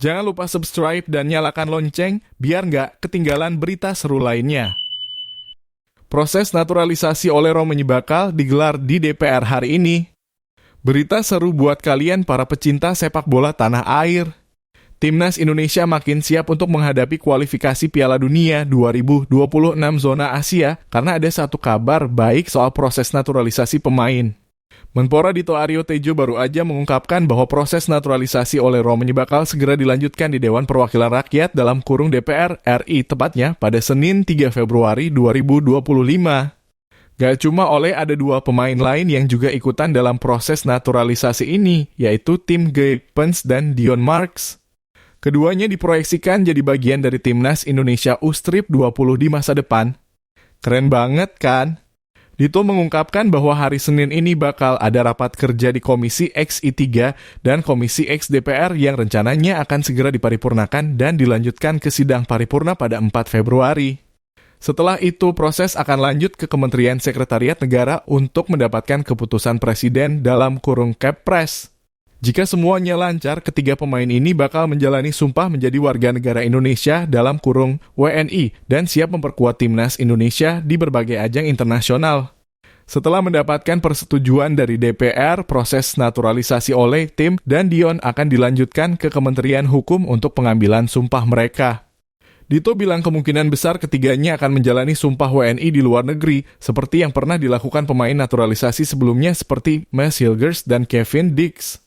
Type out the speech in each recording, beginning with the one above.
Jangan lupa subscribe dan nyalakan lonceng biar nggak ketinggalan berita seru lainnya. Proses naturalisasi oleh Romanya Bakal digelar di DPR hari ini. Berita seru buat kalian para pecinta sepak bola tanah air. Timnas Indonesia makin siap untuk menghadapi kualifikasi Piala Dunia 2026 zona Asia karena ada satu kabar baik soal proses naturalisasi pemain. Menpora Dito Aryo Tejo baru aja mengungkapkan bahwa proses naturalisasi oleh Romanya Bakal segera dilanjutkan di Dewan Perwakilan Rakyat dalam kurung DPR RI tepatnya pada Senin 3 Februari 2025. Gak cuma Ole, ada dua pemain lain yang juga ikutan dalam proses naturalisasi ini, yaitu Tim Geupens dan Dion Marks. Keduanya diproyeksikan jadi bagian dari Timnas Indonesia U-Strip 20 di masa depan. Keren banget kan? Dito mengungkapkan bahwa hari Senin ini bakal ada rapat kerja di Komisi XI3 dan Komisi X DPR yang rencananya akan segera diparipurnakan dan dilanjutkan ke sidang paripurna pada 4 Februari. Setelah itu, proses akan lanjut ke Kementerian Sekretariat Negara untuk mendapatkan keputusan Presiden dalam kurung Kepres. Jika semuanya lancar, ketiga pemain ini bakal menjalani sumpah menjadi warga negara Indonesia dalam kurung WNI dan siap memperkuat Timnas Indonesia di berbagai ajang internasional. Setelah mendapatkan persetujuan dari DPR, proses naturalisasi Ole, Tim, dan Dion akan dilanjutkan ke Kementerian Hukum untuk pengambilan sumpah mereka. Dito bilang kemungkinan besar ketiganya akan menjalani sumpah WNI di luar negeri, seperti yang pernah dilakukan pemain naturalisasi sebelumnya seperti Mads Hilgers dan Kevin Dix.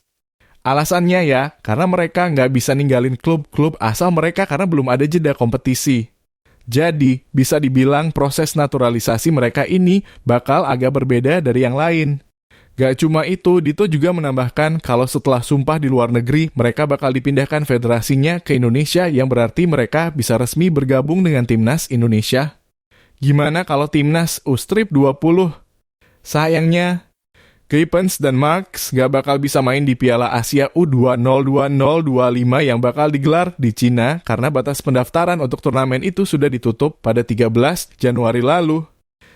Alasannya ya, karena mereka nggak bisa ninggalin klub-klub asal mereka karena belum ada jeda kompetisi. Jadi, bisa dibilang proses naturalisasi mereka ini bakal agak berbeda dari yang lain. Gak cuma itu, Dito juga menambahkan kalau setelah sumpah di luar negeri, mereka bakal dipindahkan federasinya ke Indonesia yang berarti mereka bisa resmi bergabung dengan Timnas Indonesia. Gimana kalau Timnas U-Strip 20? Sayangnya, Geupens dan Marks gak bakal bisa main di Piala Asia U202025 yang bakal digelar di Cina karena batas pendaftaran untuk turnamen itu sudah ditutup pada 13 Januari lalu.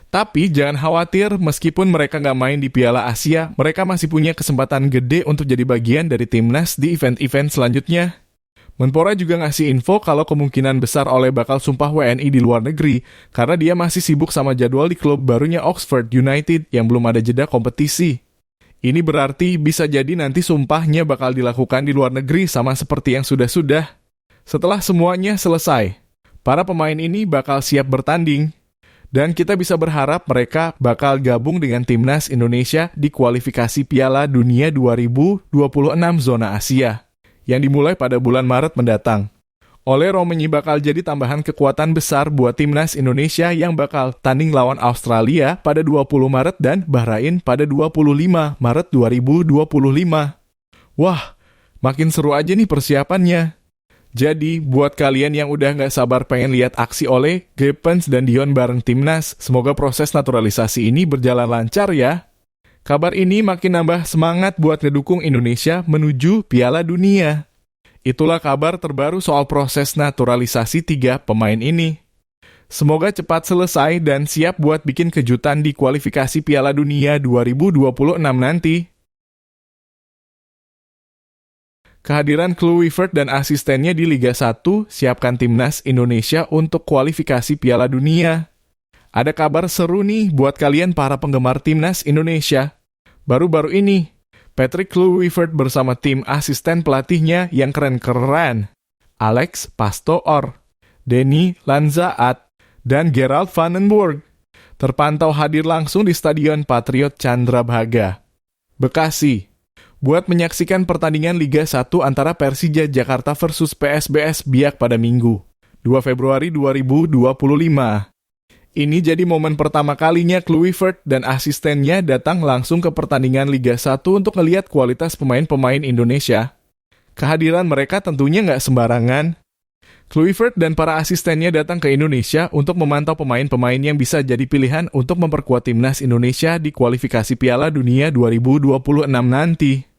Tapi jangan khawatir, meskipun mereka gak main di Piala Asia, mereka masih punya kesempatan gede untuk jadi bagian dari Timnas di event-event selanjutnya. Menpora juga ngasih info kalau kemungkinan besar Ole bakal sumpah WNI di luar negeri karena dia masih sibuk sama jadwal di klub barunya Oxford United yang belum ada jeda kompetisi. Ini berarti bisa jadi nanti sumpahnya bakal dilakukan di luar negeri sama seperti yang sudah-sudah. Setelah semuanya selesai, para pemain ini bakal siap bertanding. Dan kita bisa berharap mereka bakal gabung dengan Timnas Indonesia di kualifikasi Piala Dunia 2026 zona Asia yang dimulai pada bulan Maret mendatang. Ole, Romanya bakal jadi tambahan kekuatan besar buat Timnas Indonesia yang bakal tanding lawan Australia pada 20 Maret dan Bahrain pada 25 Maret 2025. Wah, makin seru aja nih persiapannya. Jadi, buat kalian yang udah gak sabar pengen lihat aksi Ole, Geupens, dan Dion bareng Timnas, semoga proses naturalisasi ini berjalan lancar ya. Kabar ini makin nambah semangat buat ngedukung Indonesia menuju Piala Dunia. Itulah kabar terbaru soal proses naturalisasi tiga pemain ini. Semoga cepat selesai dan siap buat bikin kejutan di kualifikasi Piala Dunia 2026 nanti. Kehadiran Kluivert dan asistennya di Liga 1 siapkan Timnas Indonesia untuk kualifikasi Piala Dunia. Ada kabar seru nih buat kalian para penggemar Timnas Indonesia. Baru-baru ini, Patrick Kluivert bersama tim asisten pelatihnya yang keren-keren, Alex Pastoor, Denny Lanzaat, dan Gerald Van den Burg, terpantau hadir langsung di Stadion Patriot Candrabaga, Bekasi, buat menyaksikan pertandingan Liga 1 antara Persija Jakarta versus PSBS Biak pada Minggu, 2 Februari 2025. Ini jadi momen pertama kalinya Kluivert dan asistennya datang langsung ke pertandingan Liga 1 untuk ngelihat kualitas pemain-pemain Indonesia. Kehadiran mereka tentunya nggak sembarangan. Kluivert dan para asistennya datang ke Indonesia untuk memantau pemain-pemain yang bisa jadi pilihan untuk memperkuat Timnas Indonesia di kualifikasi Piala Dunia 2026 nanti.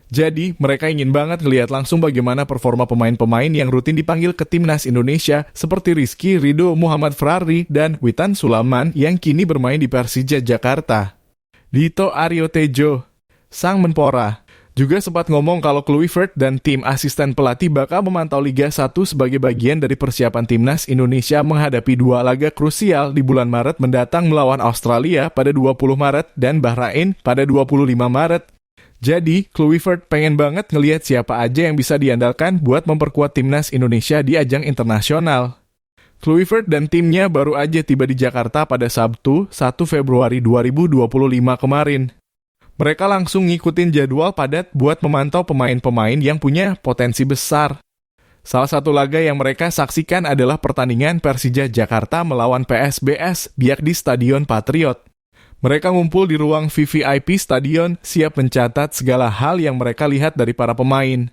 Jadi, mereka ingin banget ngelihat langsung bagaimana performa pemain-pemain yang rutin dipanggil ke Timnas Indonesia seperti Rizky Ridho Muhammad Ferrari dan Witan Sulaiman yang kini bermain di Persija Jakarta. Dito Aryo Tejo, Sang Menpora. Juga sempat ngomong kalau Kluivert dan tim asisten pelatih bakal memantau Liga 1 sebagai bagian dari persiapan timnas Indonesia menghadapi 2 laga krusial di bulan Maret mendatang melawan Australia pada 20 Maret dan Bahrain pada 25 Maret. Jadi, Kluivert pengen banget ngelihat siapa aja yang bisa diandalkan buat memperkuat timnas Indonesia di ajang internasional. Kluivert dan timnya baru aja tiba di Jakarta pada Sabtu, 1 Februari 2025 kemarin. Mereka langsung ngikutin jadwal padat buat memantau pemain-pemain yang punya potensi besar. Salah satu laga yang mereka saksikan adalah pertandingan Persija Jakarta melawan PSBS Biak di Stadion Patriot. Mereka ngumpul di ruang VVIP stadion, siap mencatat segala hal yang mereka lihat dari para pemain.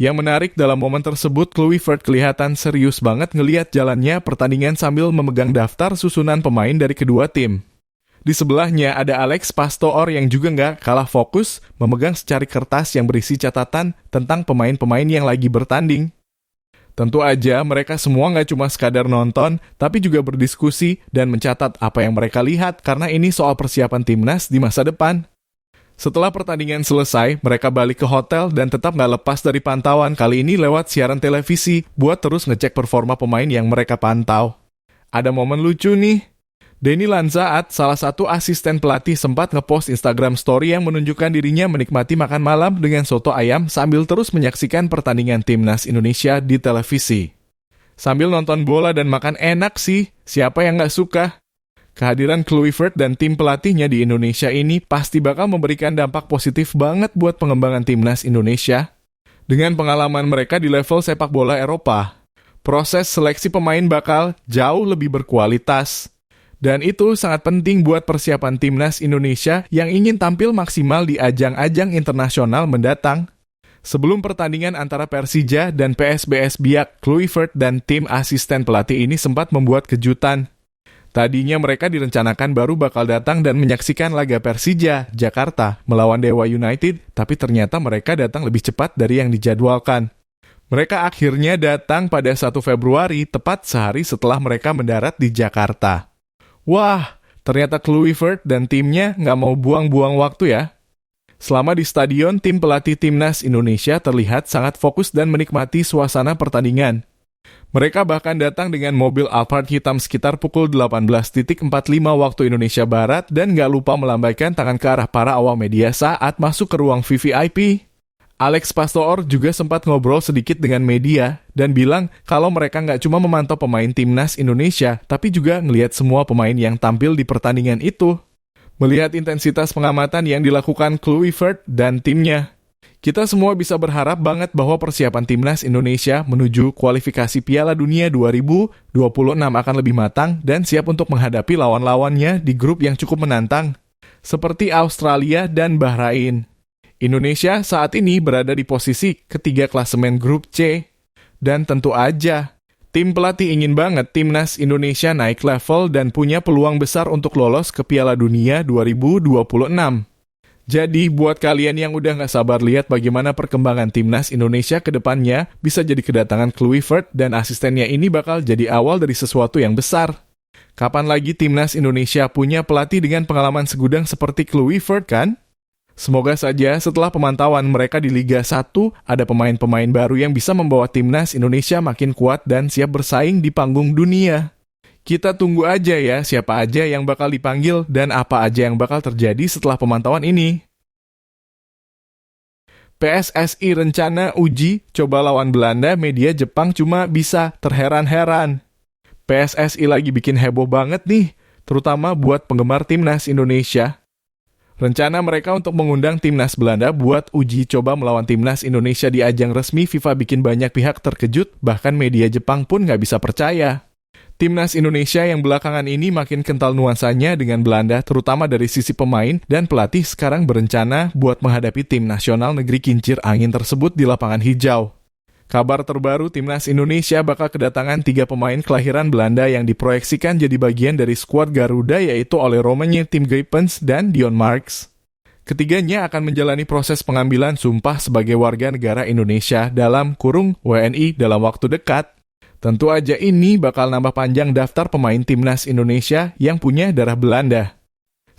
Yang menarik dalam momen tersebut, Kluivert kelihatan serius banget ngelihat jalannya pertandingan sambil memegang daftar susunan pemain dari kedua tim. Di sebelahnya ada Alex Pastoor yang juga nggak kalah fokus memegang secari kertas yang berisi catatan tentang pemain-pemain yang lagi bertanding. Tentu aja mereka semua nggak cuma sekadar nonton, tapi juga berdiskusi dan mencatat apa yang mereka lihat karena ini soal persiapan timnas di masa depan. Setelah pertandingan selesai, mereka balik ke hotel dan tetap nggak lepas dari pantauan kali ini lewat siaran televisi buat terus ngecek performa pemain yang mereka pantau. Ada momen lucu nih. Denny Lanzaat, salah satu asisten pelatih, sempat ngepost Instagram story yang menunjukkan dirinya menikmati makan malam dengan soto ayam sambil terus menyaksikan pertandingan timnas Indonesia di televisi. Sambil nonton bola dan makan enak sih, siapa yang nggak suka? Kehadiran Kluivert dan tim pelatihnya di Indonesia ini pasti bakal memberikan dampak positif banget buat pengembangan timnas Indonesia. Dengan pengalaman mereka di level sepak bola Eropa, proses seleksi pemain bakal jauh lebih berkualitas. Dan itu sangat penting buat persiapan timnas Indonesia yang ingin tampil maksimal di ajang-ajang internasional mendatang. Sebelum pertandingan antara Persija dan PSBS Biak, Kluivert dan tim asisten pelatih ini sempat membuat kejutan. Tadinya mereka direncanakan baru bakal datang dan menyaksikan laga Persija Jakarta melawan Dewa United, tapi ternyata mereka datang lebih cepat dari yang dijadwalkan. Mereka akhirnya datang pada 1 Februari, tepat sehari setelah mereka mendarat di Jakarta. Wah, ternyata Kluivert dan timnya nggak mau buang-buang waktu ya. Selama di stadion, tim pelatih timnas Indonesia terlihat sangat fokus dan menikmati suasana pertandingan. Mereka bahkan datang dengan mobil Alphard hitam sekitar pukul 18.45 waktu Indonesia Barat dan nggak lupa melambaikan tangan ke arah para awak media saat masuk ke ruang VVIP. Alex Pastoor juga sempat ngobrol sedikit dengan media dan bilang kalau mereka nggak cuma memantau pemain timnas Indonesia, tapi juga ngelihat semua pemain yang tampil di pertandingan itu. Melihat intensitas pengamatan yang dilakukan Kluivert dan timnya, kita semua bisa berharap banget bahwa persiapan timnas Indonesia menuju kualifikasi Piala Dunia 2026 akan lebih matang dan siap untuk menghadapi lawan-lawannya di grup yang cukup menantang, seperti Australia dan Bahrain. Indonesia saat ini berada di posisi ketiga klasemen grup C. Dan tentu aja, tim pelatih ingin banget timnas Indonesia naik level dan punya peluang besar untuk lolos ke Piala Dunia 2026. Jadi, buat kalian yang udah gak sabar lihat bagaimana perkembangan timnas Indonesia ke depannya, bisa jadi kedatangan Kluivert dan asistennya ini bakal jadi awal dari sesuatu yang besar. Kapan lagi timnas Indonesia punya pelatih dengan pengalaman segudang seperti Kluivert kan? Semoga saja setelah pemantauan mereka di Liga 1, ada pemain-pemain baru yang bisa membawa timnas Indonesia makin kuat dan siap bersaing di panggung dunia. Kita tunggu aja ya siapa aja yang bakal dipanggil dan apa aja yang bakal terjadi setelah pemantauan ini. PSSI rencana uji coba lawan Belanda, media Jepang cuma bisa terheran-heran. PSSI lagi bikin heboh banget nih, terutama buat penggemar timnas Indonesia. Rencana mereka untuk mengundang timnas Belanda buat uji coba melawan timnas Indonesia di ajang resmi FIFA bikin banyak pihak terkejut, bahkan media Jepang pun nggak bisa percaya. Timnas Indonesia yang belakangan ini makin kental nuansanya dengan Belanda, terutama dari sisi pemain dan pelatih sekarang berencana buat menghadapi tim nasional negeri kincir angin tersebut di lapangan hijau. Kabar terbaru, timnas Indonesia bakal kedatangan 3 pemain kelahiran Belanda yang diproyeksikan jadi bagian dari skuad Garuda, yaitu Ole Roemenier, Tim Geupens, dan Dion Marks. Ketiganya akan menjalani proses pengambilan sumpah sebagai warga negara Indonesia dalam kurung WNI dalam waktu dekat. Tentu aja ini bakal nambah panjang daftar pemain timnas Indonesia yang punya darah Belanda.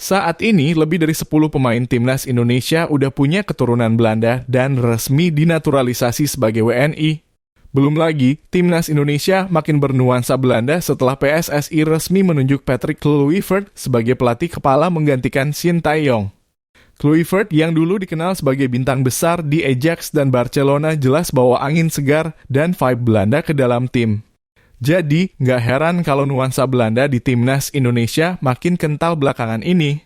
Saat ini, lebih dari 10 pemain timnas Indonesia udah punya keturunan Belanda dan resmi dinaturalisasi sebagai WNI. Belum lagi, timnas Indonesia makin bernuansa Belanda setelah PSSI resmi menunjuk Patrick Kluivert sebagai pelatih kepala menggantikan Sintayong. Kluivert yang dulu dikenal sebagai bintang besar di Ajax dan Barcelona jelas bawa angin segar dan vibe Belanda ke dalam tim. Jadi, nggak heran kalau nuansa Belanda di timnas Indonesia makin kental belakangan ini.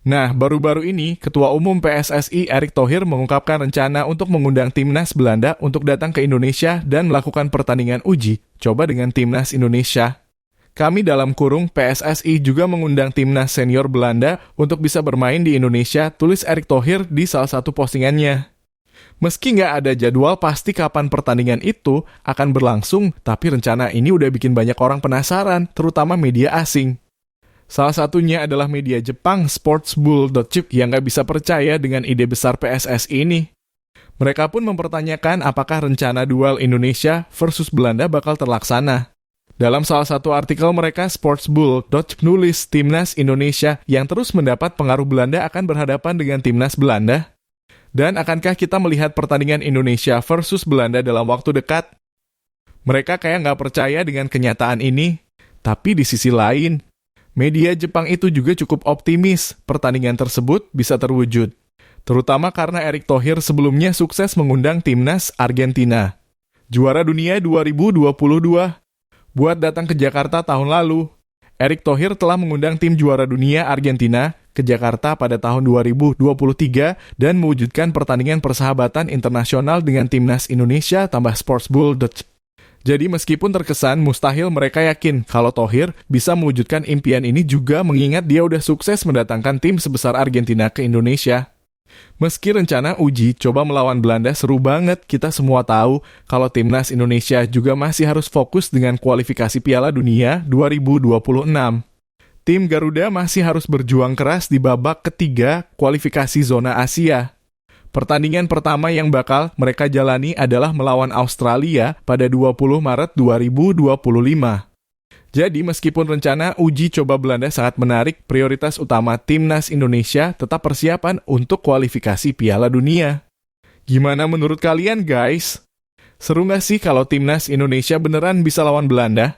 Nah, baru-baru ini, Ketua Umum PSSI Erick Thohir mengungkapkan rencana untuk mengundang timnas Belanda untuk datang ke Indonesia dan melakukan pertandingan uji coba dengan timnas Indonesia. Kami dalam kurung PSSI juga mengundang timnas senior Belanda untuk bisa bermain di Indonesia, tulis Erick Thohir di salah satu postingannya. Meski nggak ada jadwal pasti kapan pertandingan itu akan berlangsung, tapi rencana ini udah bikin banyak orang penasaran, terutama media asing. Salah satunya adalah media Jepang Sportsbull.chip yang nggak bisa percaya dengan ide besar PSSI ini. Mereka pun mempertanyakan apakah rencana duel Indonesia versus Belanda bakal terlaksana. Dalam salah satu artikel mereka, Sportsbull.chip nulis timnas Indonesia yang terus mendapat pengaruh Belanda akan berhadapan dengan timnas Belanda. Dan akankah kita melihat pertandingan Indonesia versus Belanda dalam waktu dekat? Mereka kayak nggak percaya dengan kenyataan ini. Tapi di sisi lain, media Jepang itu juga cukup optimis pertandingan tersebut bisa terwujud. Terutama karena Erick Thohir sebelumnya sukses mengundang timnas Argentina. Juara dunia 2022 buat datang ke Jakarta tahun lalu. Erick Thohir telah mengundang tim juara dunia Argentina ke Jakarta pada tahun 2023 dan mewujudkan pertandingan persahabatan internasional dengan timnas Indonesia tambah Sportsbull.chip. Jadi meskipun terkesan mustahil, mereka yakin kalau Thohir bisa mewujudkan impian ini juga mengingat dia udah sukses mendatangkan tim sebesar Argentina ke Indonesia. Meski rencana uji coba melawan Belanda seru banget, kita semua tahu kalau timnas Indonesia juga masih harus fokus dengan kualifikasi Piala Dunia 2026. Tim Garuda masih harus berjuang keras di babak ketiga kualifikasi zona Asia. Pertandingan pertama yang bakal mereka jalani adalah melawan Australia pada 20 Maret 2025. Jadi meskipun rencana uji coba Belanda sangat menarik, prioritas utama timnas Indonesia tetap persiapan untuk kualifikasi Piala Dunia. Gimana menurut kalian guys? Seru nggak sih kalau timnas Indonesia beneran bisa lawan Belanda?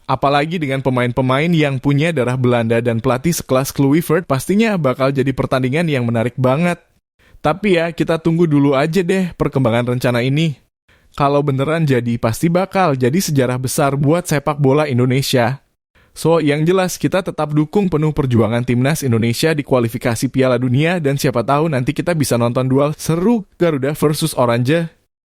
Apalagi dengan pemain-pemain yang punya darah Belanda dan pelatih sekelas Kluivert, pastinya bakal jadi pertandingan yang menarik banget. Tapi ya, kita tunggu dulu aja deh perkembangan rencana ini. Kalau beneran jadi, pasti bakal jadi sejarah besar buat sepak bola Indonesia. So, yang jelas kita tetap dukung penuh perjuangan timnas Indonesia di kualifikasi Piala Dunia dan siapa tahu nanti kita bisa nonton duel seru Garuda versus Oranje.